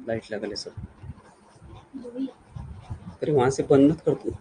Light लगा ले सब। अरे वहां से बंद मत कर तू।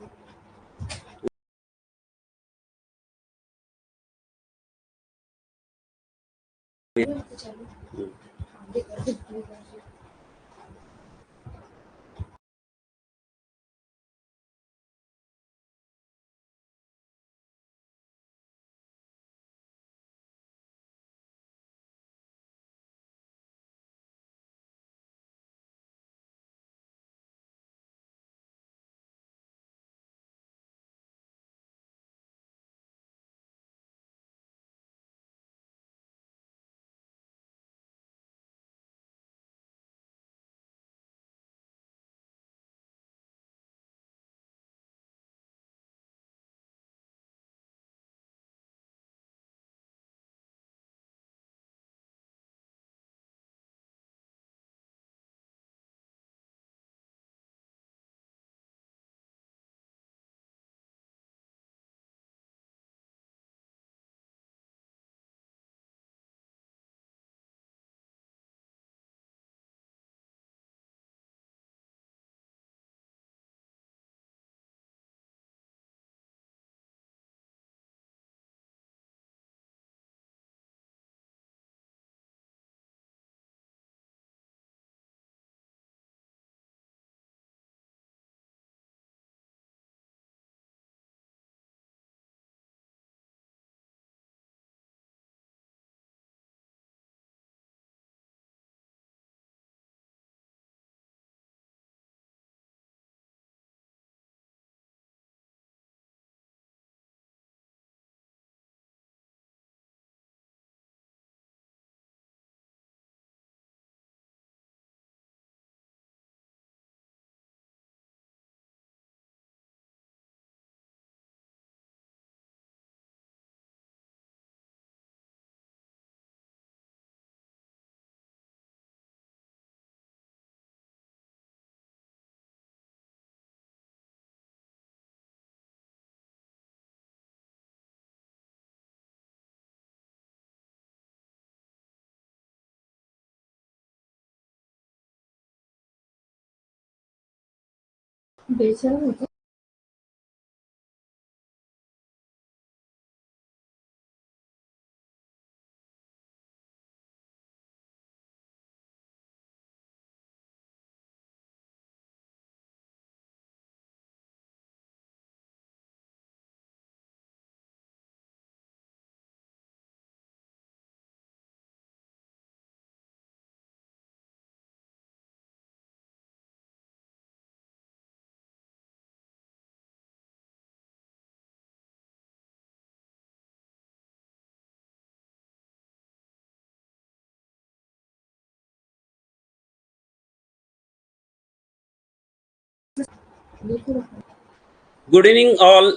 Good evening, all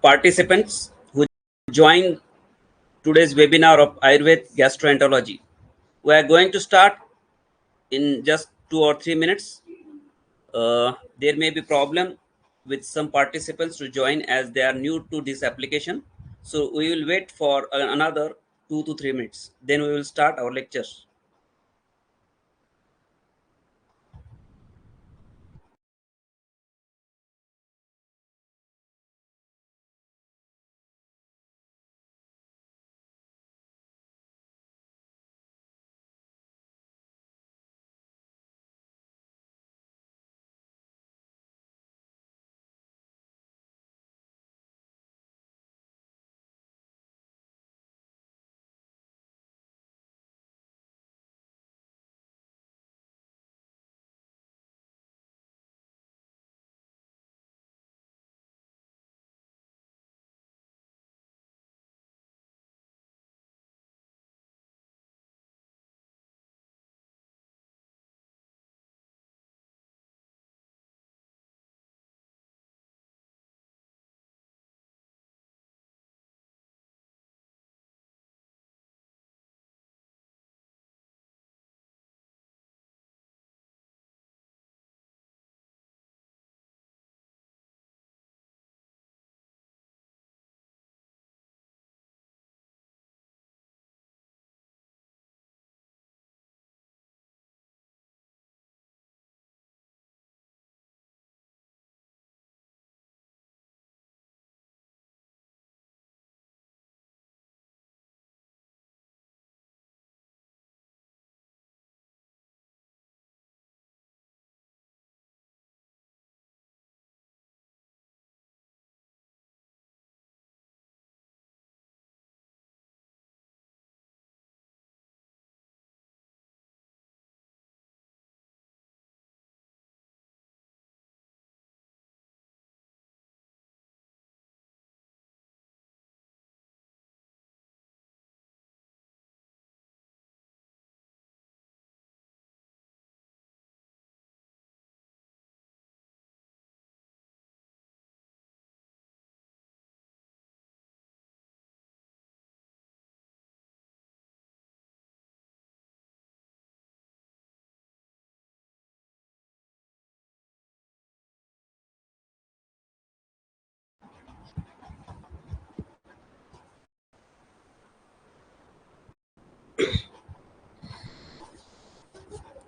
participants who joined today's webinar of Ayurveda Gastroenterology. We are going to start in just 2 or 3 minutes. There may be problem with some participants to join as they are new to this application. So we will wait for another 2 to 3 minutes. Then we will start our lectures.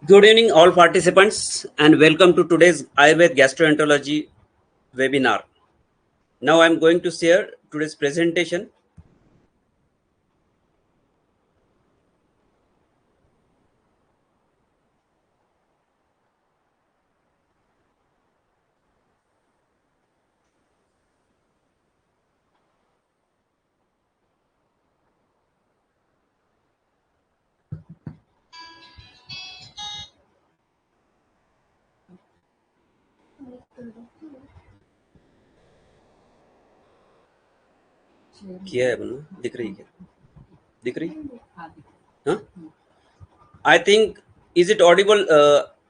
Good evening, all participants, and welcome to today's Ayurveda Gastroenterology webinar. Now I'm going to share today's presentation. क्या है बना दिख रही क्या दिख रही हाँ I think is it audible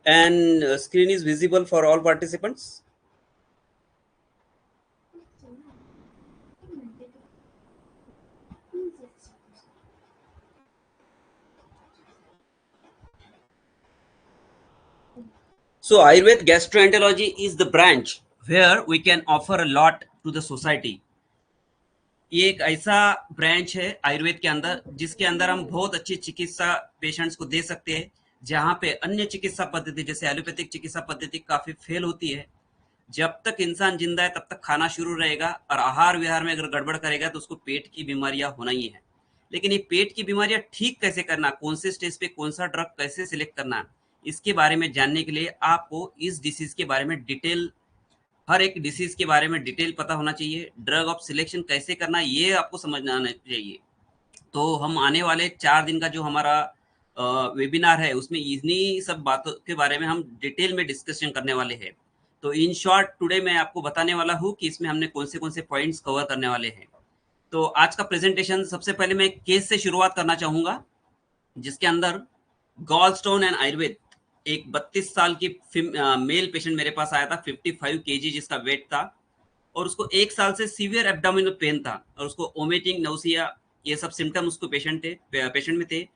and screen is visible for all participants. So Ayurveda Gastroenterology is the branch where we can offer a lot to the society. ये एक ऐसा ब्रांच है आयुर्वेद के अंदर जिसके अंदर हम बहुत अच्छी चिकित्सा पेशेंट्स को दे सकते हैं, जहां पे अन्य चिकित्सा पद्धति जैसे एलोपैथिक चिकित्सा पद्धति काफी फेल होती है। जब तक इंसान जिंदा है तब तक खाना शुरू रहेगा, और आहार विहार में अगर गड़बड़ करेगा तो उसको पेट की बीमारियां होना ही है। लेकिन ये पेट की बीमारियां ठीक कैसे करना, कौन से स्टेज पे कौन सा ड्रग कैसे सिलेक्ट करना, इसके बारे में जानने के लिए आपको इस डिसीज के बारे में डिटेल, हर एक डिसीज के बारे में डिटेल पता होना चाहिए। ड्रग ऑफ सिलेक्शन कैसे करना ये आपको समझना आना चाहिए। तो हम आने वाले 4 दिन का जो हमारा वेबिनार है उसमें इन्हीं सब बातों के बारे में हम डिटेल में डिस्कशन करने वाले हैं। तो इन शॉर्ट टुडे मैं आपको बताने वाला हूँ कि इसमें हमने कौन से पॉइंट्स कवर करने वाले हैं। तो आज का प्रेजेंटेशन सबसे पहले मैं एक केस से शुरुआत करना चाहूंगा, जिसके अंदर गॉल स्टोन एंड आयुर्वेद एक 32 साल की मेल पेशेंट मेरे पास आया था, 55 केजी जिसका वेट था, और उसको 1 साल से सीवियर एब्डोमिनल पेन था, और उसको वोमिटिंग, नौसिया, ये सब सिम्टम उसको पेशेंट में थे,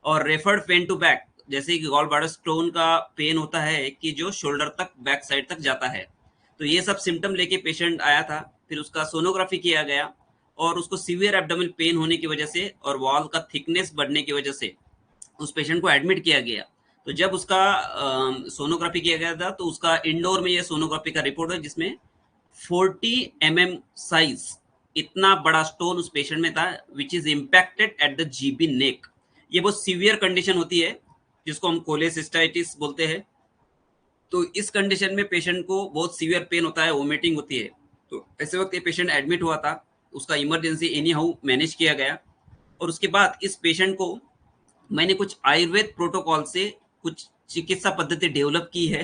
और रेफर्ड पेन टू बैक, जैसे कि गॉल ब्लैडर स्टोन का पेन होता है कि जो शोल्डर तक, बैक साइड तक जाता है। तो ये सब सिम्टम लेके पेशेंट आया था। फिर उसका सोनोग्राफी किया गया और उसको सीवियर एब्डोमिनल पेन होने की वजह से और वॉल का थिकनेस बढ़ने की वजह से उस पेशेंट को एडमिट किया गया। तो जब उसका सोनोग्राफी किया गया था तो उसका इंडोर में ये सोनोग्राफी का रिपोर्ट है, जिसमें 40 mm साइज इतना बड़ा स्टोन उस पेशेंट में था, which is impacted at the GB neck. ये बहुत सीवियर कंडीशन होती है जिसको हम कोलेसिस्टाइटिस बोलते हैं। तो इस कंडीशन में पेशेंट को बहुत सीवियर पेन होता है, वोमिटिंग होती है। तो ऐसे वक्त ये पेशेंट एडमिट हुआ था, उसका इमरजेंसी एनी हाउ मैनेज किया गया, और उसके बाद इस पेशेंट को मैंने कुछ आयुर्वेद प्रोटोकॉल से कुछ चिकित्सा पद्धति डेवलप की है,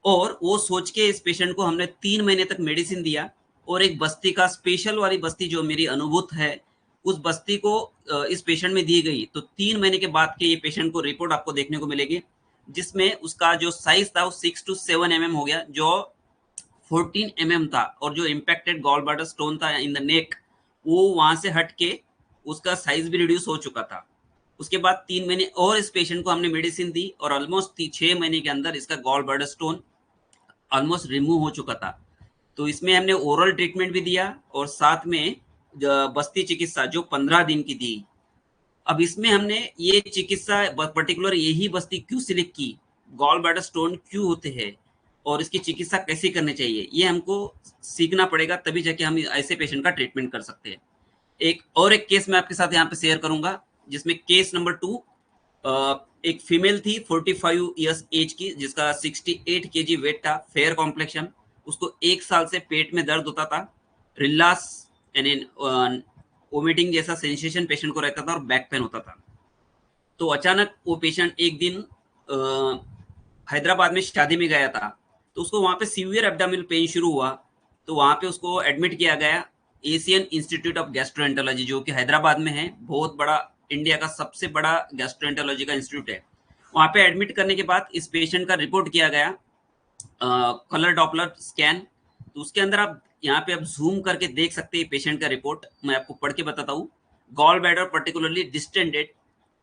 और वो सोच के इस पेशेंट को हमने 3 महीने तक मेडिसिन दिया, और एक बस्ती का स्पेशल वाली बस्ती जो मेरी अनुभूत है उस बस्ती को इस पेशेंट में दी गई। तो 3 महीने के बाद के ये पेशेंट को रिपोर्ट आपको देखने को मिलेगी, जिसमें उसका जो साइज था वो 6 to 7 mm हो गया, जो 14 mm था, और जो इम्पैक्टेड गॉल ब्लैडर स्टोन था इन द नेक वो वहां से हट के उसका साइज भी रिड्यूस हो चुका था। उसके बाद 3 महीने और इस पेशेंट को हमने मेडिसिन दी, और ऑलमोस्ट 6 महीने के अंदर इसका gall bladder stone almost remove हो चुका था। तो इसमें हमने ओरल ट्रीटमेंट भी दिया, और साथ में बस्ती चिकित्सा जो 15 दिन की दी। अब इसमें हमने ये चिकित्सा पर्टिकुलर यही बस्ती क्यों सिलेक्ट की, गॉल ब्लैडर स्टोन क्यों होते हैं, और इसकी चिकित्सा कैसे करनी चाहिए, ये हमको सीखना पड़ेगा, तभी जाके हम ऐसे पेशेंट का ट्रीटमेंट कर सकते हैं। एक केस मैं आपके साथ यहाँ पे शेयर करूंगा, जिसमें केस नंबर 2 एक फीमेल थी 45 इयर्स एज की, जिसका 68 केजी वेट था, फेयर कॉम्प्लेक्शन। उसको 1 साल से पेट में दर्द होता था, रिल्लास यानी वोमिटिंग जैसा सेंसेशन पेशेंट को रहता था, और बैक पेन होता था। तो अचानक वो पेशेंट एक दिन हैदराबाद में शादी में गया था, तो उसको वहां पे सीवियर एब्डोमिनल पेन शुरू हुआ। तो वहां पे उसको एडमिट किया गया एशियन इंस्टीट्यूट ऑफ गैस्ट्रोएंटरोलॉजी, जो कि हैदराबाद में है, बहुत बड़ा, इंडिया का सबसे बड़ा गैस्ट्रोएंटरोलॉजी का इंस्टीट्यूट है। वहां पे एडमिट करने के बाद इस पेशेंट का रिपोर्ट किया गया, कलर डॉपलर स्कैन। तो उसके अंदर आप यहाँ पे आप जूम करके देख सकते हैं पेशेंट का रिपोर्ट, मैं आपको पढ़ के बताता हूँ। Gall bladder particularly distended,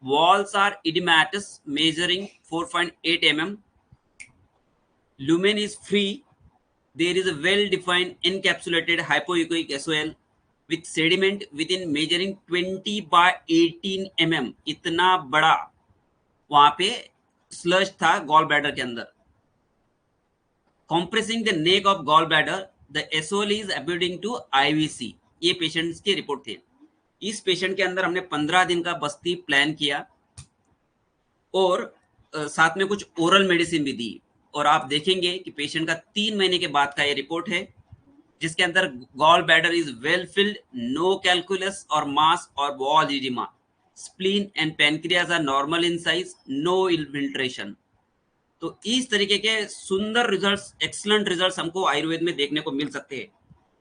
walls are edematous measuring 4.8 mm, lumen is free, there is a well defined encapsulated hypoechoic SOL with sediment within measuring 20 by 18 mm, इतना बड़ा वहां पे स्लज था गॉल ब्लैडर के अंदर, compressing the neck of gallbladder, the SOL is abutting to IVC। ये patients की report थी। इस पेशेंट के अंदर हमने 15 दिन का बस्ती प्लान किया और साथ में कुछ ओरल मेडिसिन भी दी। और आप देखेंगे कि पेशेंट का 3 महीने के बाद का ये रिपोर्ट है, जिसके अंदर gall bladder is well filled, no calculus और मास और wall oedema, spleen and pancreas are normal in size, no infiltration. तो इस तरीके के सुंदर रिजल्ट्स, एक्सीलेंट रिजल्ट्स हमको आयुर्वेद में देखने को मिल सकते हैं।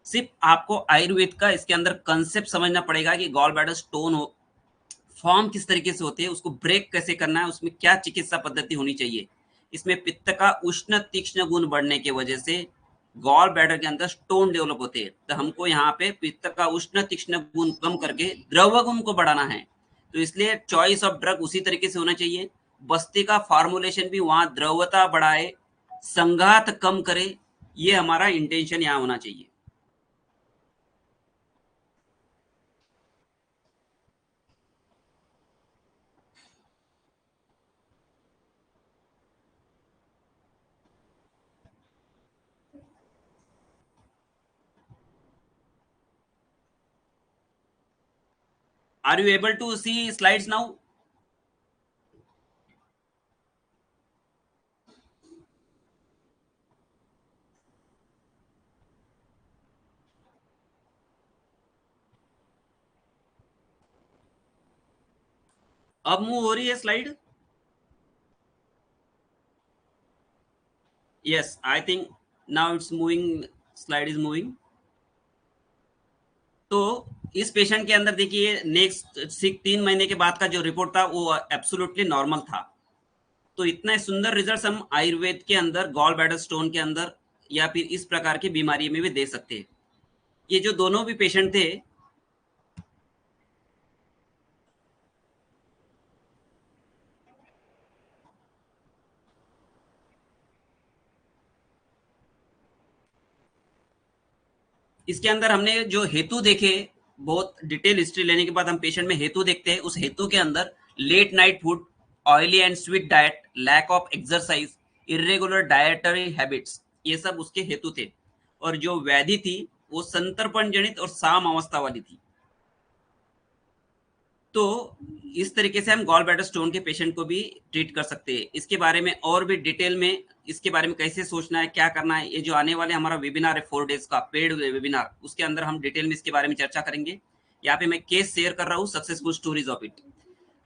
सिर्फ आपको आयुर्वेद का इसके अंदर कंसेप्ट समझना पड़ेगा कि गॉल ब्लैडर स्टोन हो, फॉर्म किस तरीके से होते हैं, उसको ब्रेक कैसे करना है, उसमें क्या चिकित्सा पद्धति होनी चाहिए। इसमें पित्त का उष्ण तीक्ष्ण गुण बढ़ने की वजह से गॉल ब्लैडर के अंदर स्टोन डेवलप होते हैं। तो हमको यहाँ पे पित्त का उष्ण तीक्ष्ण गुण कम करके द्रव गुण को बढ़ाना है। तो इसलिए चॉइस ऑफ ड्रग उसी तरीके से होना चाहिए। बस्ती का फॉर्मुलेशन भी वहां द्रवता बढ़ाए, संघात कम करे, ये हमारा इंटेंशन यहाँ होना चाहिए। Are you able to see slides now? अब मूव हो रही है slide? Yes, I think now it's moving, slide is moving. तो इस पेशेंट के अंदर देखिए नेक्स्ट 3 महीने के बाद का जो रिपोर्ट था वो एब्सोल्युटली नॉर्मल था। तो इतने सुंदर रिजल्ट्स हम आयुर्वेद के अंदर गॉल ब्लैडर स्टोन के अंदर या फिर इस प्रकार की बीमारी में भी दे सकते हैं। ये जो दोनों भी पेशेंट थे, इसके अंदर हमने जो हेतु देखे, बहुत डिटेल हिस्ट्री लेने के बाद हम पेशेंट में हेतु देखते हैं। उस हेतु के अंदर late night food, oily and sweet diet, lack of exercise, irregular dietary habits, ये सब उसके हेतु थे। और जो व्याधि थी वो संतर्पण जनित और साम अवस्था वाली थी। तो इस तरीके से हम गॉल ब्लैडर स्टोन के पेशेंट को भी ट्रीट कर सकते हैं। इसके बारे में और भी डिटेल में, इसके बारे में कैसे सोचना है, क्या करना है, ये जो आने वाले हमारा वेबिनार है 4 डेज का पेड वेबिनार, उसके अंदर हम डिटेल में इसके बारे में चर्चा करेंगे। यहाँ पे मैं केस शेयर कर रहा हूँ, सक्सेसफुल स्टोरीज ऑफ इट।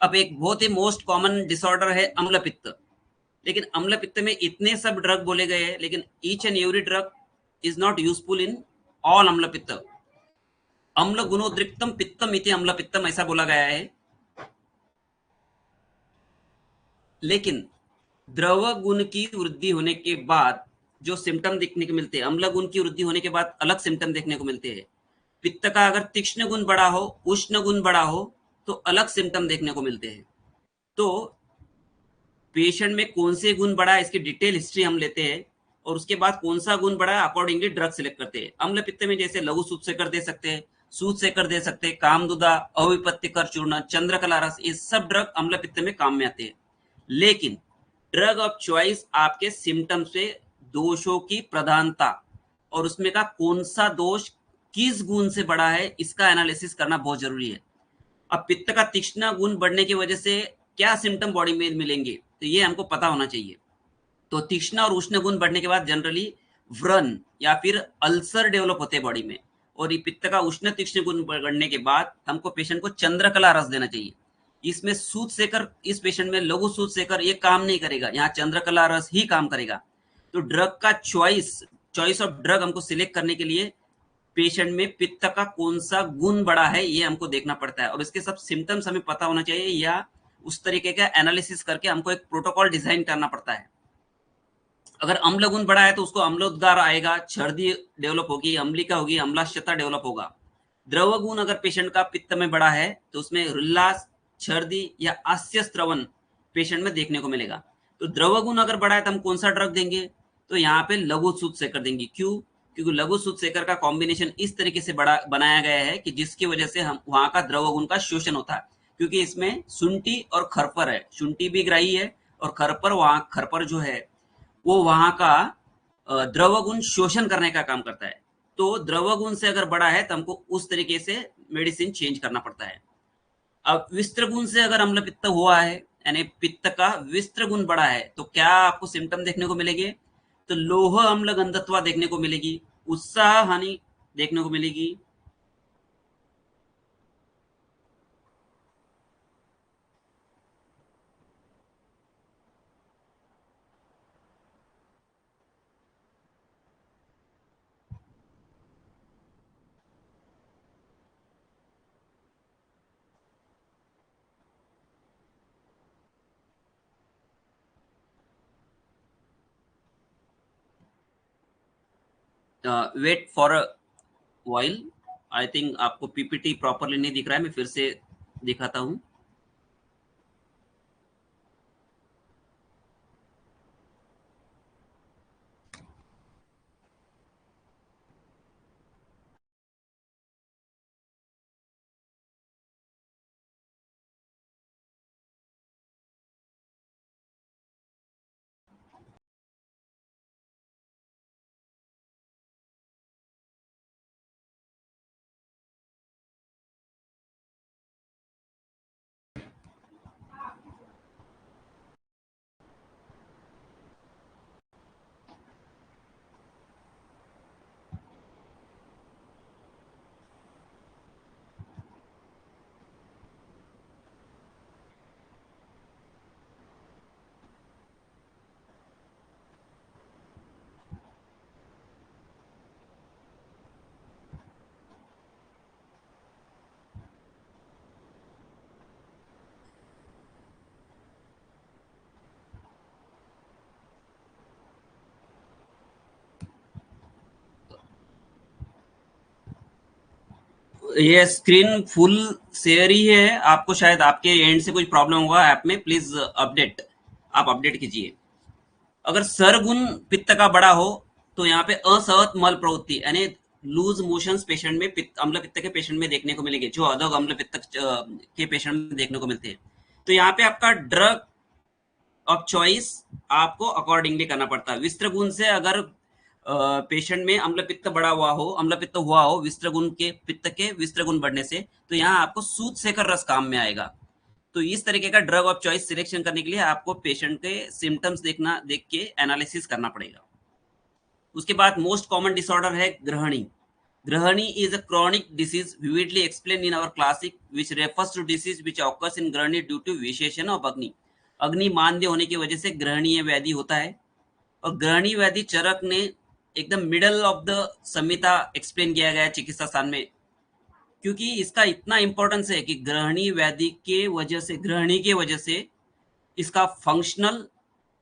अब एक बहुत ही मोस्ट कॉमन डिसऑर्डर है अम्ल पित्त। लेकिन अम्ल पित्त में इतने सब ड्रग बोले गए हैं, लेकिन each and every drug is not useful in all अम्ल पित्त। अम्ल गुणोद्रिक्तम पित्तम इति अम्ल पित्तम, ऐसा बोला गया है। लेकिन द्रव गुण की वृद्धि होने के बाद जो सिम्टम देखने को मिलते हैं, अम्ल गुण की वृद्धि होने के बाद अलग सिम्टम देखने को मिलते हैं। पित्त का अगर तीक्ष्ण गुण बड़ा हो, उष्ण गुण बड़ा हो, तो अलग सिम्टम देखने को मिलते हैं। तो पेशेंट में कौन से गुण बढ़ा है इसकी डिटेल हिस्ट्री हम लेते हैं और उसके बाद कौन सा गुण बढ़ा है अकॉर्डिंगली ड्रग सिलेक्ट करते हैं। अम्ल पित्त में जैसे लघु सूत सेकर दे सकते हैं, सूत सेकर दे सकते हैं, कामदुदा, अविपत्तिकर चूर्ण, चंद्रकला रस, ये सब ड्रग अम्ल पित्त में काम में आते हैं। लेकिन ड्रग ऑफ चॉइस आपके सिम्टम से दोषों की प्रधानता और उसमें का कौन सा दोष किस गुण से बढ़ा है, इसका एनालिसिस करना बहुत जरूरी है। अब पित्त का तीक्ष्ण गुण बढ़ने की वजह से क्या सिम्टम बॉडी में मिलेंगे, तो ये हमको पता होना चाहिए। तो तीक्ष्ण और उष्ण गुण बढ़ने के बाद जनरली व्रण या फिर अल्सर डेवलप होते हैं बॉडी में। और ये पित्त का उष्ण तीक्ष्ण गुण बढ़ने के बाद हमको पेशेंट को चंद्रकला रस देना चाहिए। इसमें सूत सेकर, इस पेशेंट में लघु सूत सेकर ये काम नहीं करेगा, यहाँ चंद्रकला रस ही काम करेगा। तो ड्रग का चॉइस ऑफ ड्रग हमको सिलेक्ट करने के लिए पेशेंट में पित्त का कौन सा गुण बड़ा है ये हमको देखना पड़ता है और इसके सब सिम्टम्स हमें पता होना चाहिए, या उस तरीके का एनालिसिस करके हमको एक प्रोटोकॉल डिजाइन करना पड़ता है। अगर अम्ल गुण बड़ा है तो उसको अम्लोद्गार आएगा, छर्दी डेवलप होगी, अम्लिका होगी, अम्लाशयता डेवलप होगा। द्रव गुण अगर पेशेंट का पित्त में बड़ा है तो उसमें उल्लास, छर्दी या आस्य स्त्रवन पेशेंट में देखने को मिलेगा। तो द्रव गुण अगर बड़ा है तो हम कौन सा ड्रग देंगे, तो यहाँ पे लघु सूत सेकर देंगे। क्यों? क्योंकि लघु सूत सेकर का कॉम्बिनेशन इस तरीके से बड़ा बनाया गया है कि जिसकी वजह से हम वहां का द्रव गुण का शोषण होता है। क्योंकि इसमें शुंठी और खरफर है, शुंठी भी ग्राही है और खरपर जो है वो वहां का द्रव गुण शोषण करने का काम करता है। तो द्रव गुण से अगर बड़ा है तो हमको उस तरीके से मेडिसिन चेंज करना पड़ता है। अब विस्त्र गुण से अगर अम्ल पित्त हुआ है, यानी पित्त का विस्त्र गुण बड़ा है, तो क्या आपको सिम्टम देखने को मिलेंगे? तो लोह अम्ल गंधत्वा देखने को मिलेगी, उत्साह हानि देखने को मिलेगी। Wait for a while. I think आपको पीपीटी प्रॉपरली नहीं दिख रहा है, मैं फिर से दिखाता हूँ। ये स्क्रीन फुल शेयर ही है, आपको शायद आपके एंड से कोई प्रॉब्लम होगा ऐप में, प्लीज अपडेट, आप अपडेट कीजिए। अगर सरगुण पित्त का बड़ा हो तो यहाँ पे असहत मल प्रवृत्ति यानी लूज मोशंस पेशेंट में, अम्ल पित्त के पेशेंट में देखने को मिलेगी, जो अधोग अम्ल पित्त के पेशेंट में देखने को मिलते हैं। तो यहाँ पे आपका ड्रग ऑफ चॉइस आपको अकॉर्डिंगली करना पड़ता है। विस्त्र गुण से अगर पेशेंट में अम्ल पित्त बड़ा हुआ हो, अम्ल पित्त हुआ हो विस्त्र गुण के, पित्त के विस्त्र गुण बढ़ने से, तो यहाँ आपको सूत सेकर रस काम में आएगा। तो इस तरीके का ड्रग ऑफ चॉइस सिलेक्शन करने के लिए आपको पेशेंट के सिम्टम्स देख के एनालिसिस करना पड़ेगा। उसके बाद मोस्ट कॉमन डिसऑर्डर है grahani. Grahani is a chronic disease vividly explained in our classic which refers to disease which occurs in ग्रहणी due to विशेषण of अग्नि। अग्नि मांद्य होने की वजह से ग्रहणीय व्याधि होता है। और ग्रहणी व्याधि चरक ने एकदम middle of the Samhita explain किया गया है चिकित्सा स्थान में, क्योंकि इसका इतना इंपॉर्टेंस है कि ग्रहणी व्याधि के वजह से, ग्रहणी के वजह से इसका फंक्शनल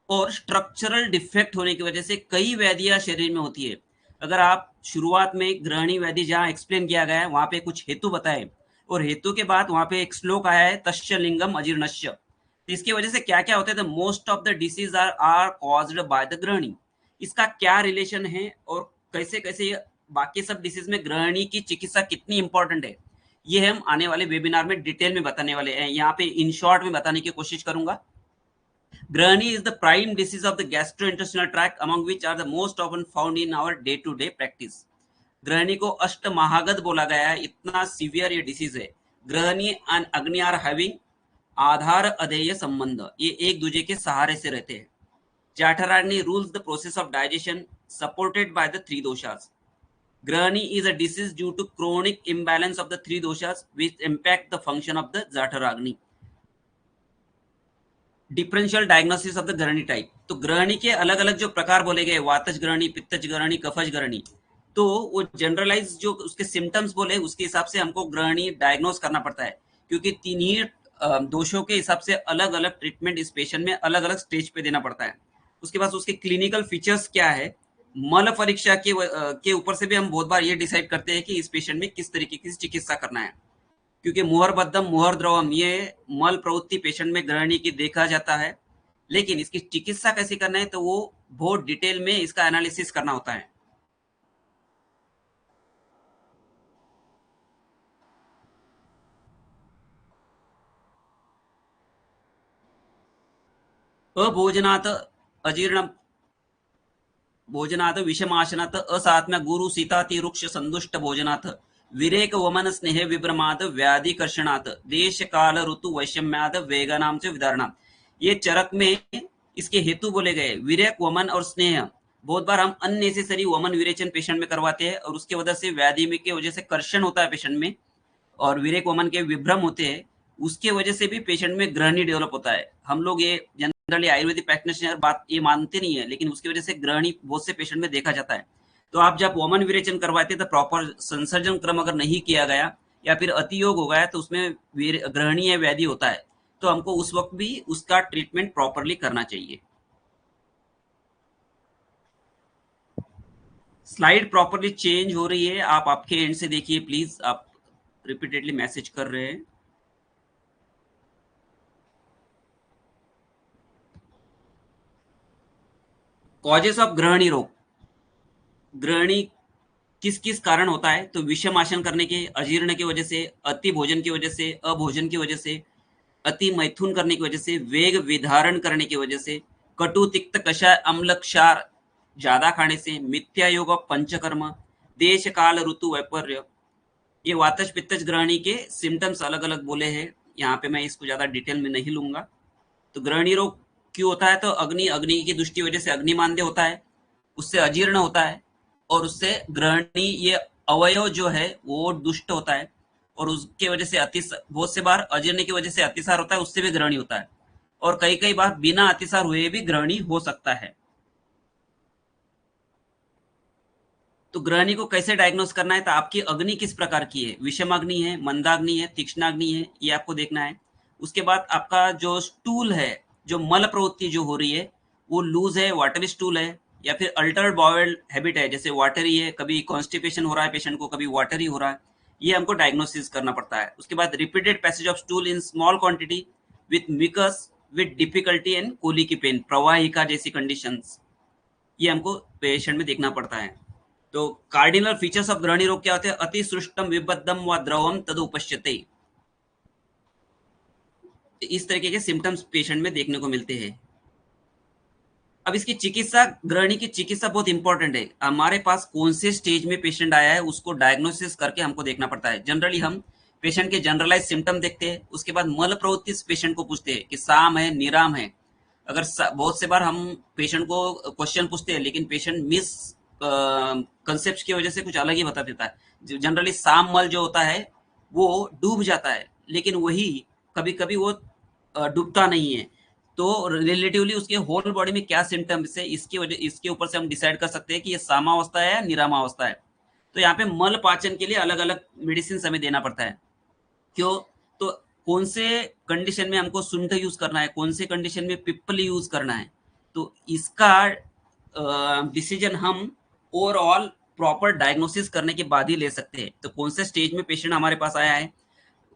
और स्ट्रक्चरल डिफेक्ट होने की वजह से कई व्याधियां शरीर में होती है। अगर आप शुरुआत में ग्रहणी व्याधि जहां एक्सप्लेन किया गया है वहां पे कुछ हेतु बताए, और हेतु के बाद वहां पे एक श्लोक आया है तस्य लिंगम अजीर्णस्य, तो इसकी वजह से क्या क्या होता है, the most of the disease are caused by the grahani. इसका क्या रिलेशन है और कैसे कैसे बाकी सब डिसीज में ग्रहणी की चिकित्सा कितनी इंपॉर्टेंट है, ये हम आने वाले वेबिनार में डिटेल में बताने वाले हैं। यहाँ पे इन शॉर्ट में बताने की कोशिश करूंगा। Gurney is the prime disease of the gastrointestinal tract, among which are the most often found in our day-to-day practice. ग्रहणी को अष्ट महागत बोला गया है, इतना सीवियर ये डिसीज है। Grahani and agni are having आधार अधेय संबंध, ये एक दूसरे के सहारे से रहते हैं। Jatharagni rules the process of digestion supported by the three doshas. Grahani is a disease due to chronic imbalance of the three doshas which impact the function of the Jaఠaragni. Differential diagnosis of the grahani type. तो ग्रहणी के अलग अलग जो प्रकार बोले गए, वातज ग्रहणी, पित्तज ग्रहणी, कफज ग्रहणी, तो वो जनरलाइज जो उसके सिम्टम्स बोले उसके हिसाब से हमको ग्रहणी डायग्नोस करना पड़ता है, क्योंकि तीनही दोषों के हिसाब से अलग अलग ट्रीटमेंट इस पेशेंट में अलग अलग स्टेज पे देना पड़ता है। उसके बाद उसके क्लिनिकल फीचर्स क्या है, मल परीक्षा के ऊपर से भी हम बहुत बार ये डिसाइड करते हैं कि इस पेशेंट में किस तरीके की चिकित्सा करना है, क्योंकि मुहरबद्धम मुहर द्रवम ये मल प्रवृत्ति पेशेंट में ग्रहणी की देखा जाता है, लेकिन इसकी चिकित्सा कैसे करना है तो वो बहुत डिटेल में इसका एनालिसिस करना होता है। अभोजनात् अजीर्ण भोजनात् विषमाशनात् असात्म्य गुरु सीताति वृक्ष संदुष्ट भोजनात् विरेक वमन स्नेह विभ्रमाद व्याधि कर्षणात् देश काल ऋतु वैषम्याद वेगनाम से विदारणात्। ये चरक में इसके हेतु बोले गए विरेक वमन और स्नेह। बहुत बार हम अननेसेसरी वमन विरेचन पेशेंट में करवाते हैं और उसके वजह से व्याधि में की वजह से कर्षण होता है पेशेंट में और विरेक वमन के विभ्रम होते हैं, उसके वजह से भी पेशेंट में ग्रहणी डेवलप होता है। हम लोग ये जनरली आयुर्वेदिक प्रैक्टिशनर बात ये मानते नहीं है, लेकिन उसकी वजह से ग्रहणी बहुत से पेशेंट में देखा जाता है। तो आप जब वमन विरेचन करवाते तो प्रॉपर संसर्जन क्रम अगर नहीं किया गया या फिर अतियोग हो गया तो उसमें ग्रहणी या व्याधि होता है, तो हमको उस वक्त भी उसका ट्रीटमेंट प्रॉपरली करना चाहिए। स्लाइड प्रॉपरली चेंज हो रही है, आप आपके एंड से देखिए प्लीज, आप रिपीटेडली मैसेज कर रहे हैं। कॉजेस ऑफ ग्रहणी रोग। ग्रहणी किस किस कारण होता है? तो विषम आसन करने के, अजीर्ण की वजह से, अति भोजन की वजह से, अभोजन की वजह से, अति मैथुन करने की वजह से, वेग विधारण करने की वजह से, कटु तिक्त कषाय अम्ल क्षार ज्यादा खाने से, मिथ्या योग और पंचकर्म, देश काल ऋतु वैपर्य। ये वातज पित्तज ग्रहणी के सिम्टम्स अलग अलग बोले हैं, यहाँ पे मैं इसको ज्यादा डिटेल में नहीं लूंगा। तो ग्रहणी रोग क्यों होता है? तो अग्नि अग्नि की दृष्टि वजह से अग्निमांद्य होता है, उससे अजीर्ण होता है और उससे ग्रहणी ये अवयव जो है वो दुष्ट होता है और उसके वजह से बहुत से बार अजीर्ण की वजह से अतिसार होता है, उससे भी ग्रहणी होता है और कई कई बार बिना अतिसार हुए भी ग्रहणी हो सकता है। तो ग्रहणी को कैसे डायग्नोस करना है? तो आपकी अग्नि किस प्रकार की है, विषम अग्नि है, मंदाग्नि है, तीक्ष्णाग्नि है, ये आपको देखना है। उसके बाद आपका जो स्टूल है, जो मल प्रवृत्ति जो हो रही है वो लूज है, वाटरी स्टूल है या फिर अल्टर्ड बाउल हैबिट है, जैसे वाटरी है, कभी कॉन्स्टिपेशन हो रहा है पेशेंट को, कभी वाटरी हो रहा है, ये हमको डायग्नोसिस करना पड़ता है। उसके बाद repeated passage of stool in small quantity with mucus with difficulty and colicky pain, प्रवाहिका जैसी कंडीशंस, ये हमको पेशेंट में देखना पड़ता है। तो कार्डिनल फीचर्स ऑफ ग्रहणी रोग क्या होते हैं? अति सृष्टम विबद्धम व द्रवम तद उपश्यते, इस तरीके के सिम्टम्स पेशेंट में देखने को मिलते हैं। अब इसकी चिकित्सा, ग्रहणी की चिकित्सा बहुत इंपॉर्टेंट है। हमारे पास कौन से स्टेज में पेशेंट आया है उसको डायग्नोसिस करके हमको देखना पड़ता है। जनरली हम पेशेंट के जनरलाइज सिम्टम देखते हैं, उसके बाद मल प्रवृत्ति पेशेंट को पूछते हैं कि साम है निराम है। अगर बहुत से बार हम पेशेंट को क्वेश्चन पूछते हैं लेकिन पेशेंट मिस कंसेप्ट की वजह से कुछ अलग ही बता देता है। जनरली साम मल जो होता है वो डूब जाता है, लेकिन वही कभी कभी वो डूबता नहीं है। तो रिलेटिवली उसके होल बॉडी में क्या सिम्टम्स है इसके ऊपर से हम डिसाइड कर सकते हैं कि ये सामावस्था है या निरामावस्था है। तो यहाँ पे मल पाचन के लिए अलग अलग मेडिसिन हमें देना पड़ता है। क्यों? तो कौन से कंडीशन में हमको सुंठ यूज करना है, कौन से कंडीशन में पिप्पली यूज करना है, तो इसका डिसीजन हम ओवरऑल प्रॉपर डायग्नोसिस करने के बाद ही ले सकते हैं। तो कौन से स्टेज में पेशेंट हमारे पास आया है,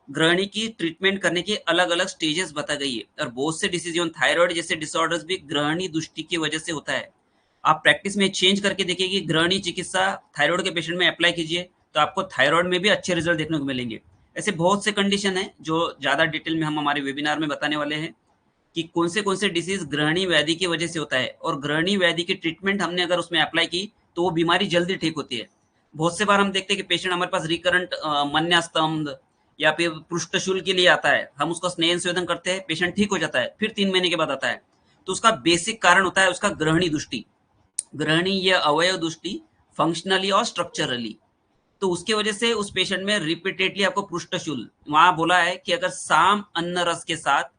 ग्रहणी की ट्रीटमेंट करने के अलग अलग स्टेजेस बता गई है। और बहुत से डिसीज, थायराइड जैसे डिसऑर्डर्स भी ग्रहणी दृष्टि की वजह से होता है। आप प्रैक्टिस में चेंज करके देखिए कि ग्रहणी चिकित्सा थायराइड के पेशेंट में अप्लाई कीजिए तो आपको थायराइड में भी अच्छे रिजल्ट देखने को मिलेंगे। ऐसे बहुत से कंडीशन है जो ज्यादा डिटेल में हम हमारे वेबिनार में बताने वाले हैं कि कौन से डिसीज ग्रहणी व्याधि की वजह से होता है और ग्रहणी व्याधि की ट्रीटमेंट हमने अगर उसमें अप्लाई की तो वो बीमारी जल्दी ठीक होती है। बहुत से बार हम देखते हैं कि पेशेंट हमारे पास रिकरेंट मन्यास्तंभ या फिर पृष्ठशूल के लिए आता है, हम उसका स्नेह संवेदन करते हैं, पेशेंट ठीक हो जाता है, फिर 3 महीने के बाद आता है। तो उसका बेसिक कारण होता है उसका ग्रहणी दृष्टि। ग्रहणी या अवयव दृष्टि फंक्शनली और स्ट्रक्चरली, तो उसके वजह से उस पेशेंट में रिपीटेडली आपको पृष्ठशूल, वहां बोला है कि अगर साम अन्न रस के साथ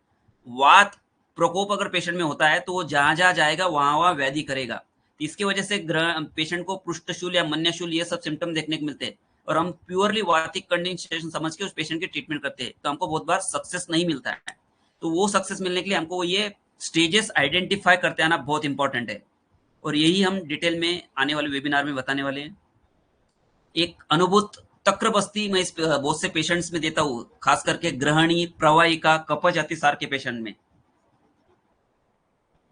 वात प्रकोप अगर पेशेंट में होता है तो वो जहां जहां जाएगा वहां वहां व्याधि करेगा। इसकी वजह से पेशेंट को पृष्ठशूल या मन्यशूल ये सब सिम्टम देखने को मिलते हैं और हम प्योरली वातिक कंडीशन समझ के उस पेशेंट की ट्रीटमेंट करते हैं, तो हमको बहुत बार सक्सेस नहीं मिलता है। तो वो सक्सेस मिलने के लिए हमको ये स्टेजेस आइडेंटिफाई करते आना बहुत इंपॉर्टेंट है और यही हम डिटेल में आने वाले वेबिनार में बताने वाले हैं। एक अनुभूत तक्र बस्ती मैं इस बहुत से पेशेंट्स में देता हूँ, खास करके ग्रहणी, प्रवाहिका, कपज अतिसार के पेशेंट में,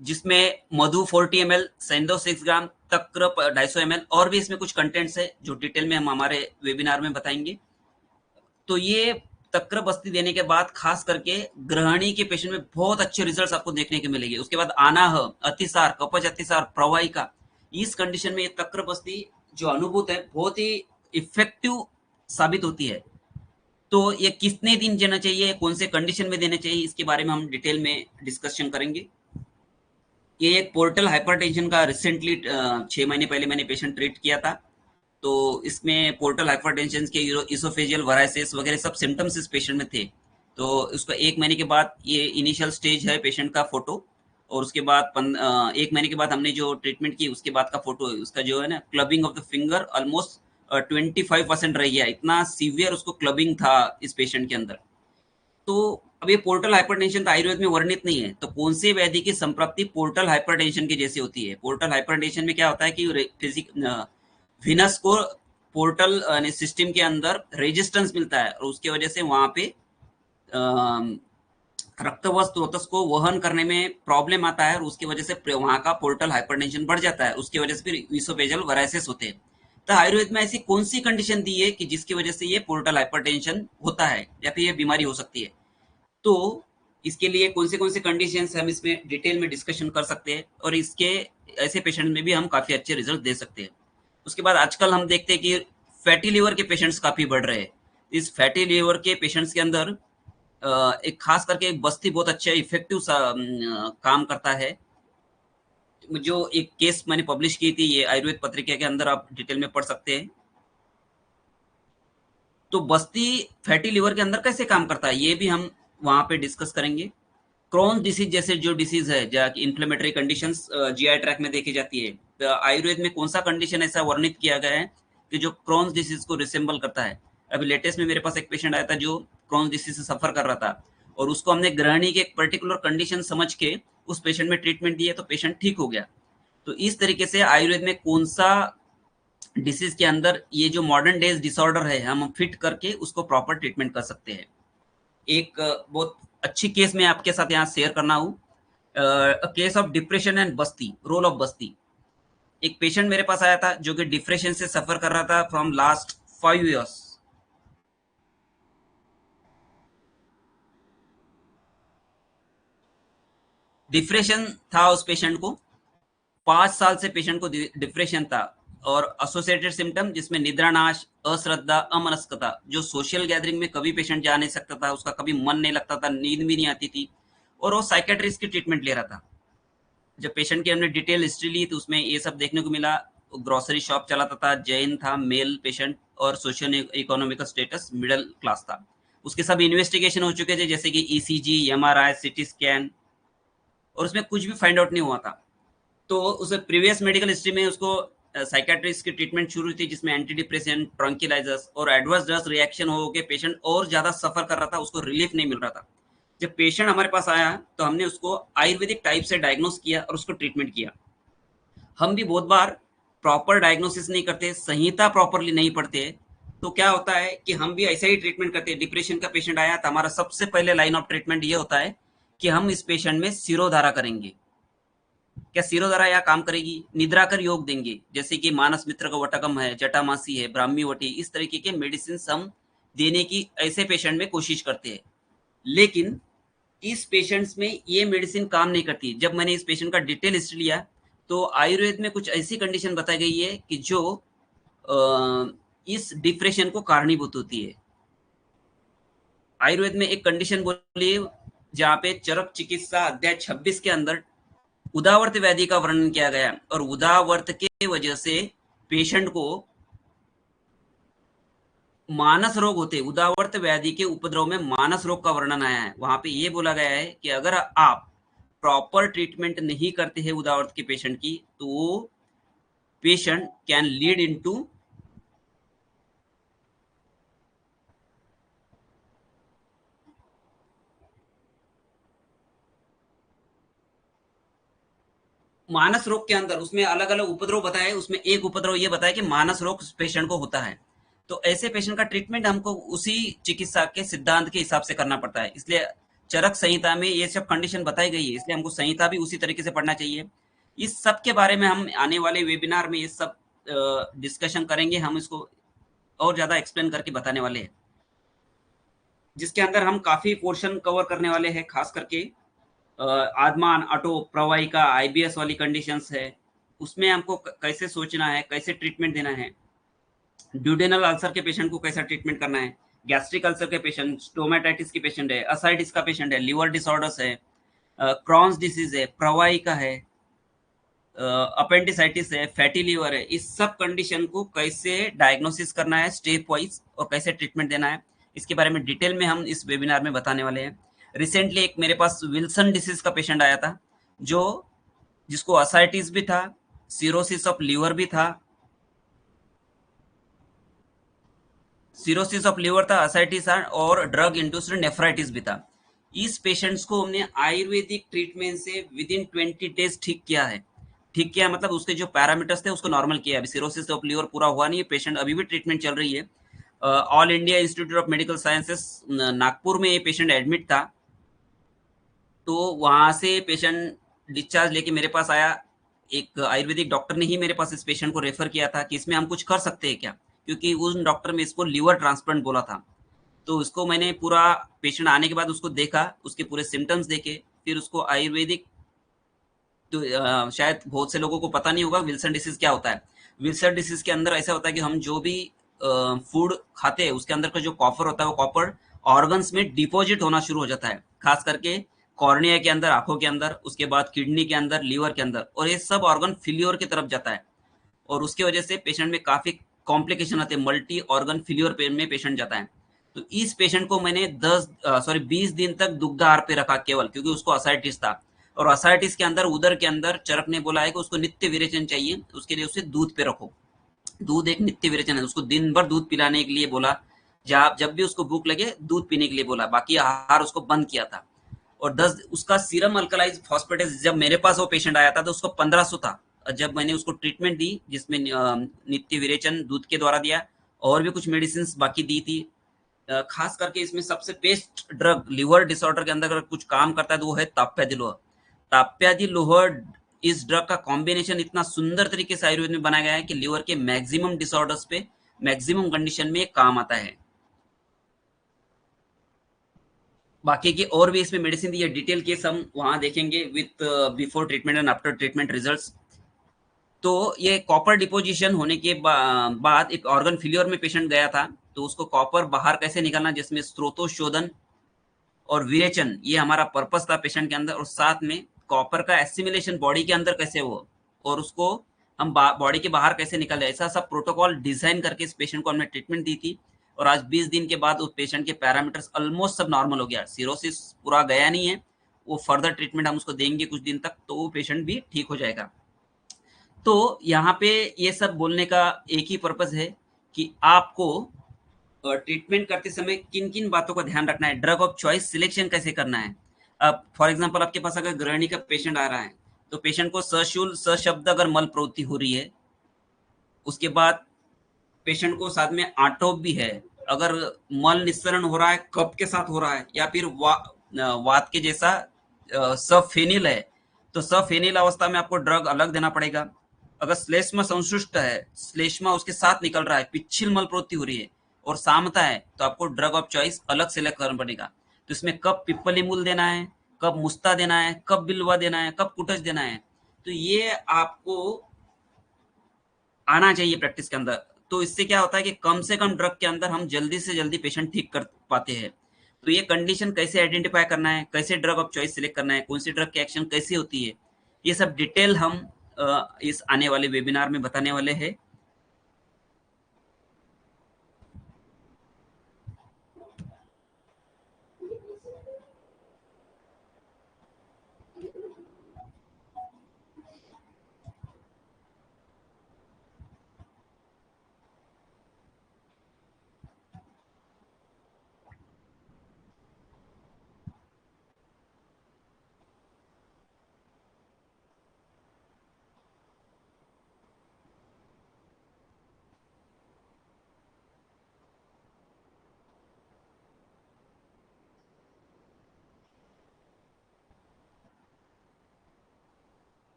जिसमें मधु 40 ml, सेंदो 6 ग्राम, तक्र 250 ml और भी इसमें कुछ कंटेंट्स है जो डिटेल में हम हमारे वेबिनार में बताएंगे। तो ये तक्र बस्ती देने के बाद खास करके ग्रहणी के पेशेंट में बहुत अच्छे रिजल्ट्स आपको देखने को मिलेंगे। उसके बाद आनाह, अतिसार, कपच अतिसार, प्रवाहिका, इस कंडीशन में ये तक्र बस्ती जो अनुभूत है बहुत ही इफेक्टिव साबित होती है। तो ये कितने दिन देना चाहिए, कौन से कंडीशन में देना चाहिए, इसके बारे में हम डिटेल में डिस्कशन करेंगे। ये एक पोर्टल हाइपरटेंशन का रिसेंटली 6 महीने पहले मैंने पेशेंट ट्रीट किया था। तो इसमें पोर्टल हाइपरटेंशन के इसोफेजियल वराइसिस वगैरह सब सिम्टम्स इस पेशेंट में थे। तो उसका 1 महीने के बाद ये इनिशियल स्टेज है पेशेंट का फोटो, और उसके बाद 1 महीने के बाद हमने जो ट्रीटमेंट की उसके बाद का फोटो है। उसका जो है ना clubbing of the finger almost 25% रह गया, इतना सीवियर उसको क्लबिंग था इस पेशेंट के अंदर। तो अब ये पोर्टल हाइपरटेंशन तो आयुर्वेद में वर्णित नहीं है, तो कौन सी व्याधि की संप्रप्ति पोर्टल हाइपरटेंशन की जैसी होती है। पोर्टल हाइपरटेंशन में क्या होता है कि फिजिक विनस को पोर्टल सिस्टम के अंदर रेजिस्टेंस मिलता है, और उसकी वजह से वहां पे रक्तवत स्रोतस को वहन करने में प्रॉब्लम आता है, और उसकी वजह से वहां का पोर्टल हाइपरटेंशन बढ़ जाता है। उसकी वजह से फिर इसोफेजियल वराइसिस होते हैं। तो आयुर्वेद में ऐसी कौन सी कंडीशन दी है कि जिसकी वजह से ये पोर्टल हाइपरटेंशन होता है या फिर ये बीमारी हो सकती है। तो इसके लिए कौन से कंडीशंस हम इसमें डिटेल में डिस्कशन कर सकते हैं, और इसके ऐसे पेशेंट में भी हम काफी अच्छे रिजल्ट दे सकते हैं। उसके बाद आजकल हम देखते हैं कि फैटी लिवर के पेशेंट्स काफी बढ़ रहे हैं। इस फैटी लिवर के पेशेंट्स के अंदर एक खास करके एक बस्ती बहुत अच्छा इफेक्टिव काम करता है। जो एक केस मैंने पब्लिश की थी ये आयुर्वेद पत्रिका के अंदर, आप डिटेल में पढ़ सकते हैं। तो बस्ती फैटी लिवर के अंदर कैसे काम करता है ये भी हम वहां पे डिस्कस करेंगे। क्रॉन्स डिसीज जैसे जो डिसीज है, इन्फ्लेमेटरी कंडीशंस जीआई ट्रैक में देखी जाती है, तो आयुर्वेद में कौन सा कंडीशन ऐसा वर्णित किया गया है कि जो क्रॉन्स डिसीज को रिसेंबल करता है। अभी लेटेस्ट में मेरे पास एक पेशेंट आया था जो क्रॉन्स डिसीज से सफर कर रहा था, और उसको हमने ग्रहणी के एक पर्टिकुलर कंडीशन समझ के उस पेशेंट में ट्रीटमेंट दिए, तो पेशेंट ठीक हो गया। तो इस तरीके से आयुर्वेद में कौन सा डिसीज के अंदर ये जो मॉडर्न डेज डिसऑर्डर है हम फिट करके उसको प्रॉपर ट्रीटमेंट कर सकते हैं। एक बहुत अच्छी केस मैं आपके साथ यहाँ शेयर करना हूँ, case of depression and Basti, role of बस्ती। एक पेशेंट मेरे पास आया था जो कि डिप्रेशन से सफर कर रहा था फ्रॉम लास्ट 5 years। डिप्रेशन था उस पेशेंट को, 5 साल से पेशेंट को डिप्रेशन था, और एसोसिएटेड सिम्टम जिसमें निद्रानाश, अश्रद्धा, अमनस्कता, जो सोशल गैदरिंग में कभी पेशेंट जा नहीं सकता था, उसका कभी मन नहीं लगता था, नींद भी नहीं आती थी, और वो साइकेट्रिस्ट की ट्रीटमेंट ले रहा था। जब पेशेंट की हमने डिटेल हिस्ट्री ली तो उसमें ये सब देखने को मिला। ग्रोसरी शॉप चलाता था, जैन था, मेल पेशेंट, और social economical status middle class था। उसके सब इन्वेस्टिगेशन हो चुके थे, जैसे कि ईसीजी, एमआरआई, सीटी स्कैन, और उसमें कुछ भी फाइंड आउट नहीं हुआ था। तो उस प्रीवियस मेडिकल हिस्ट्री में उसको साइकेट्रिस्ट की ट्रीटमेंट शुरू हुई थी, जिसमें एंटी डिप्रेसेंट, ट्रंकिलाइजर्स और एडवर्स ड्रग्स रिएक्शन हो के पेशेंट और ज्यादा सफर कर रहा था, उसको रिलीफ नहीं मिल रहा था। जब पेशेंट हमारे पास आया तो हमने उसको आयुर्वेदिक टाइप से डायग्नोस किया और उसको ट्रीटमेंट किया। हम भी बहुत बार प्रॉपर डायग्नोसिस नहीं करते, संहिता प्रॉपरली नहीं पढ़ते, तो क्या होता है कि हम भी ऐसा ही ट्रीटमेंट करते हैं। डिप्रेशन का पेशेंट आया तो हमारा सबसे पहले लाइन ऑफ ट्रीटमेंट ये होता है कि हम इस पेशेंट में सिरोधारा करेंगे। क्या सिरोधारा यहाँ काम करेगी? निद्रा कर योग देंगे, जैसे कि मानस मित्र का वटकम है, जटामासी है, ब्राह्मी वटी, इस तरीके के मेडिसिन हम देने की ऐसे पेशेंट में कोशिश करते हैं। लेकिन इस पेशेंट्स में ये मेडिसिन काम नहीं करती। जब मैंने इस पेशेंट का डिटेल हिस्ट्री लिया तो आयुर्वेद में कुछ ऐसी कंडीशन बताई गई है कि जो इस डिप्रेशन को कारणीभूत होती है। आयुर्वेद में एक कंडीशन बोली जहाँ पे चरक चिकित्सा अध्याय 26 के अंदर उदावर्त व्याधि का वर्णन किया गया, और उदावर्त के वजह से पेशेंट को मानस रोग होते, उदावर्त व्याधि के उपद्रव में मानस रोग का वर्णन आया है। वहां पे ये बोला गया है कि अगर आप प्रॉपर ट्रीटमेंट नहीं करते हैं उदावर्त के पेशेंट की, तो पेशेंट कैन लीड इनटू मानस रोग के अंदर उसमें अलग अलग उपद्रव बताए, उसमें एक उपद्रव ये बताया कि मानस रोग पेशेंट को होता है। तो ऐसे पेशेंट का ट्रीटमेंट हमको उसी चिकित्सा के सिद्धांत के हिसाब से करना पड़ता है। इसलिए चरक संहिता में ये सब कंडीशन बताई गई है, इसलिए हमको संहिता भी उसी तरीके से पढ़ना चाहिए। इस सब के बारे में हम आने वाले वेबिनार में ये सब डिस्कशन करेंगे, हम इसको और ज्यादा एक्सप्लेन करके बताने वाले हैं। जिसके अंदर हम काफी पोर्शन कवर करने वाले हैं, खास करके आदमान, ऑटो, प्रवाहिका, आईबीएस वाली कंडीशंस है, उसमें हमको कैसे सोचना है, कैसे ट्रीटमेंट देना है, ड्यूडेनल अल्सर के पेशेंट को कैसा ट्रीटमेंट करना है, गैस्ट्रिक अल्सर के पेशेंट, स्टोमेटाइटिस के पेशेंट है, असाइटिस का पेशेंट है, लिवर डिसऑर्डर्स है, क्रॉन्स डिसीज है, प्रवाहिका है, अपेंडिसाइटिस है, फैटी लीवर है, इस सब कंडीशन को कैसे डायग्नोसिस करना है स्टेप वाइज और कैसे ट्रीटमेंट देना है, इसके बारे में डिटेल में हम इस वेबिनार में बताने वाले हैं। रिसेंटली एक मेरे पास विल्सन डिसीज का पेशेंट आया था, जो जिसको असाइटिस भी था, सिरोसिस ऑफ लीवर भी था, सिरोसिस ऑफ लीवर था, असाइटिस था, और ड्रग इंड्यूस्ड नेफ्राइटिस भी था। इस पेशेंट्स को हमने आयुर्वेदिक ट्रीटमेंट से विद इन 20 डेज ठीक किया है। ठीक किया मतलब उसके जो पैरामीटर्स थे उसको नॉर्मल किया। अभी सिरोसिस ऑफ लीवर पूरा हुआ नहीं है, पेशेंट अभी भी ट्रीटमेंट चल रही है। All India institute of medical sciences Nagpur में ये पेशेंट एडमिट था। तो वहां से पेशेंट डिस्चार्ज लेके मेरे पास आया। एक आयुर्वेदिक डॉक्टर ने ही मेरे पास इस पेशेंट को रेफर किया था कि इसमें हम कुछ कर सकते हैं क्या, क्योंकि उस डॉक्टर ने इसको लीवर ट्रांसप्लांट बोला था। तो उसको मैंने पूरा, पेशेंट आने के बाद उसको देखा, उसके पूरे सिम्टम्स देखे, फिर उसको आयुर्वेदिक, तो शायद बहुत से लोगों को पता नहीं होगा विल्सन डिसीज क्या होता है। विल्सन डिसीज के अंदर ऐसा होता है कि हम जो भी फूड खाते हैं उसके अंदर का जो कॉपर होता है वो कॉपर ऑर्गन्स में डिपॉजिट होना शुरू हो जाता है, खास करके कॉर्निया के अंदर, आंखों के अंदर, उसके बाद किडनी के अंदर, लीवर के अंदर, और ये सब ऑर्गन फेल्योर की तरफ जाता है। और उसकी वजह से पेशेंट में काफी कॉम्प्लिकेशन आते हैं, मल्टी ऑर्गन फेल्योर में पेशेंट जाता है। तो इस पेशेंट को मैंने 20 दिन तक दुग्ध आहार पे रखा केवल, क्योंकि उसको असाइटिस था। और असाइटिस के अंदर, उदर के अंदर चरक ने बोला है कि उसको नित्य विरेचन चाहिए, उसके लिए उसे दूध पे रखो। दूध एक नित्य विरेचन है, उसको दिन भर दूध पिलाने के लिए बोला। जब भी उसको भूख लगे दूध पीने के लिए बोला, बाकी आहार उसको बंद किया था। और 10 उसका सीरम अल्कलाइज फॉस्फेटेस, जब मेरे पास वो पेशेंट आया था तो उसको 1500 था। जब मैंने उसको ट्रीटमेंट दी, जिसमें नित्य विरेचन दूध के द्वारा दिया, और भी कुछ मेडिसिन बाकी दी थी। खास करके इसमें सबसे बेस्ट ड्रग लिवर डिसऑर्डर के अंदर अगर कुछ काम करता है तो वो है ताप्यादी लोहा। ताप्यादी लोहा, इस ड्रग का कॉम्बिनेशन इतना सुंदर तरीके से आयुर्वेद में बनाया गया है कि लिवर के मैक्सिमम डिसऑर्डर्स पे, मैक्सिमम कंडीशन में काम आता है। बाकी की और भी इसमें मेडिसिन दी है, डिटेल केस हम वहां देखेंगे with before treatment and after treatment results. तो ये कॉपर डिपोजिशन होने के बाद एक ऑर्गन फेल्योर में पेशेंट गया था, तो उसको कॉपर बाहर कैसे निकालना, जिसमें स्त्रोतोशोधन और विरेचन, ये हमारा पर्पस था पेशेंट के अंदर, और साथ में कॉपर का एसिमिलेशन बॉडी के अंदर कैसे हो, और उसको हम बॉडी के बाहर कैसे निकाले, ऐसा सब प्रोटोकॉल डिजाइन करके इस पेशेंट को हमने ट्रीटमेंट दी थी। और आज 20 दिन के बाद उस पेशेंट के पैरामीटर्स ऑलमोस्ट सब नॉर्मल हो गया, सिरोसिस पूरा गया नहीं है। वो फर्दर ट्रीटमेंट हम उसको देंगे कुछ दिन तक, तो वो पेशेंट भी ठीक हो जाएगा। तो यहाँ पे ये सब बोलने का एक ही पर्पज है कि आपको ट्रीटमेंट करते समय किन किन बातों का ध्यान रखना है, ड्रग ऑफ चॉइस सिलेक्शन कैसे करना है। अब फॉर एग्जांपल आपके पास अगर गृहिणी का पेशेंट आ रहा है, तो पेशेंट को सशुल सशब्द अगर मल प्रवृत्ति हो रही है, उसके बाद पेशेंट को साथ में आटोप भी है, अगर मल निस्सरण हो रहा है, कफ के साथ हो रहा है, या फिर वात के जैसा सफेनिल है, तो सफेनिल अवस्था में आपको ड्रग अलग देना पड़ेगा। अगर श्लेष्मा संशुष्ट है, श्लेष्मा उसके साथ निकल रहा है, पिछिल मल प्रवृत्ति हो रही है और सामता है, तो आपको ड्रग ऑफ चॉइस अलग सेलेक्ट करना पड़ेगा। तो इसमें कब पिप्पली मूल देना है, कब मुस्ता देना है, कब बिल्वा देना है, कब कुटच देना है, तो ये आपको आना चाहिए प्रैक्टिस के अंदर। तो इससे क्या होता है कि कम से कम ड्रग के अंदर हम जल्दी से जल्दी पेशेंट ठीक कर पाते हैं। तो ये कंडीशन कैसे आइडेंटिफाई करना है, कैसे ड्रग ऑफ चॉइस सिलेक्ट करना है, कौन सी ड्रग की एक्शन कैसी होती है, ये सब डिटेल हम इस आने वाले वेबिनार में बताने वाले हैं।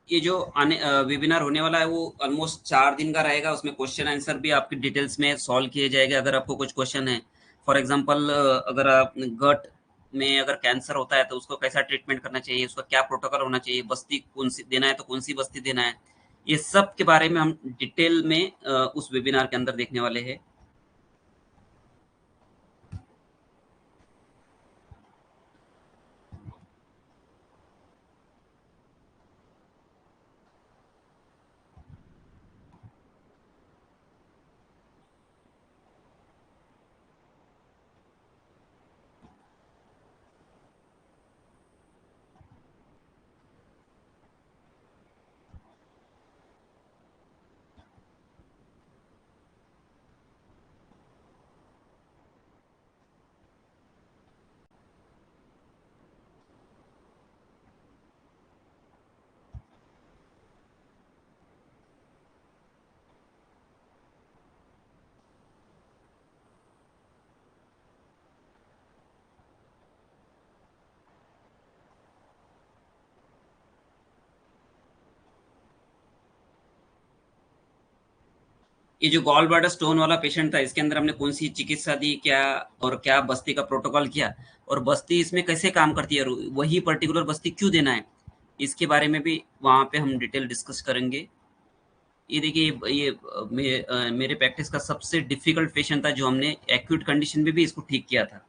ये जो वेबिनार होने वाला है वो ऑलमोस्ट 4 दिन का रहेगा। उसमें क्वेश्चन आंसर भी आपकी डिटेल्स में सॉल्व किए जाएंगे। अगर आपको कुछ क्वेश्चन है, फॉर एग्जांपल अगर आप गट में अगर कैंसर होता है तो उसको कैसा ट्रीटमेंट करना चाहिए, उसका क्या प्रोटोकॉल होना चाहिए, बस्ती कौन सी देना है तो कौन सी बस्ती देना है, ये सब के बारे में हम डिटेल में उस वेबिनार के अंदर देखने वाले हैं। ये जो गॉल ब्लैडर स्टोन वाला पेशेंट था, इसके अंदर हमने कौन सी चिकित्सा दी, क्या और क्या बस्ती का प्रोटोकॉल किया, और बस्ती इसमें कैसे काम करती है, और वही पर्टिकुलर बस्ती क्यों देना है, इसके बारे में भी वहाँ पे हम डिटेल डिस्कस करेंगे। ये देखिए, ये मेरे प्रैक्टिस का सबसे डिफिकल्ट पेशेंट था, जो हमने एक्यूट कंडीशन में भी इसको ठीक किया था।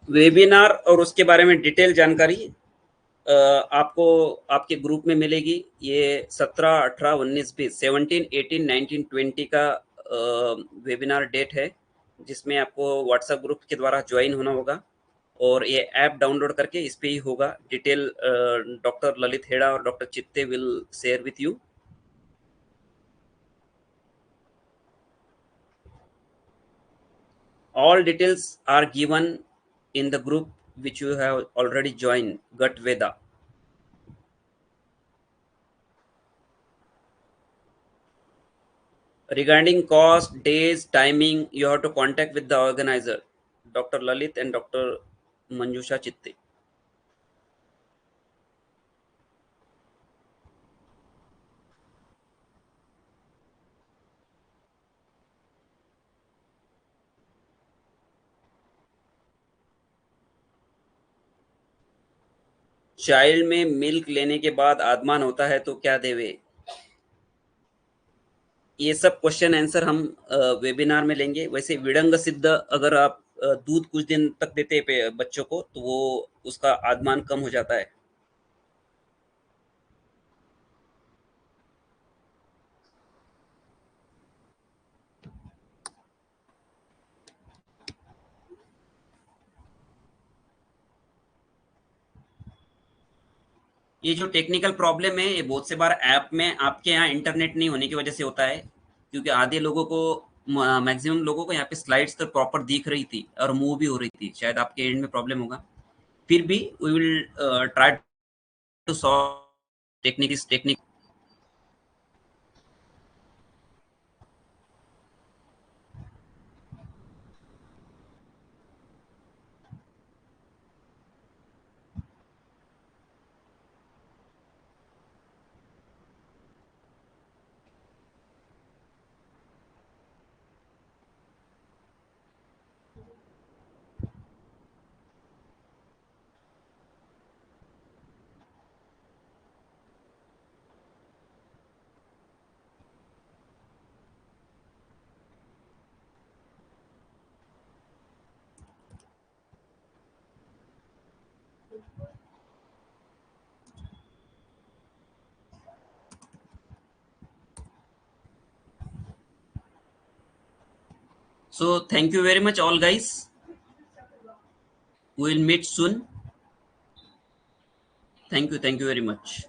वेबिनार और उसके बारे में डिटेल जानकारी आपको आपके ग्रुप में मिलेगी। ये 17, 18, 19, 20, 17, 18, 19, 20 का वेबिनार डेट है, जिसमें आपको व्हाट्सएप ग्रुप के द्वारा ज्वाइन होना होगा, और ये ऐप डाउनलोड करके इस पे ही होगा। डिटेल डॉक्टर ललित हेड़ा और डॉक्टर चित्ते will share with you. All details are given in the group which you have already joined, Gut Veda. Regarding cost, days, timing, you have to contact with the organizer, Dr. Lalit and Dr. Manjusha Chitte. Child में milk लेने के बाद आदमान होता है तो क्या देवे, ये सब क्वेश्चन आंसर हम वेबिनार में लेंगे। वैसे विडंग सिद्ध अगर आप दूध कुछ दिन तक देते हैं बच्चों को, तो वो उसका आदमान कम हो जाता है। ये जो टेक्निकल प्रॉब्लम है, ये बहुत से बार ऐप में आपके यहाँ इंटरनेट नहीं होने की वजह से होता है, क्योंकि आधे लोगों को, मैक्सिमम लोगों को यहाँ पे स्लाइड्स तो प्रॉपर दिख रही थी और मूव भी हो रही थी। शायद आपके एंड में प्रॉब्लम होगा। फिर भी we will try to solve technique. So thank you very much all guys. We will meet soon. Thank you very much.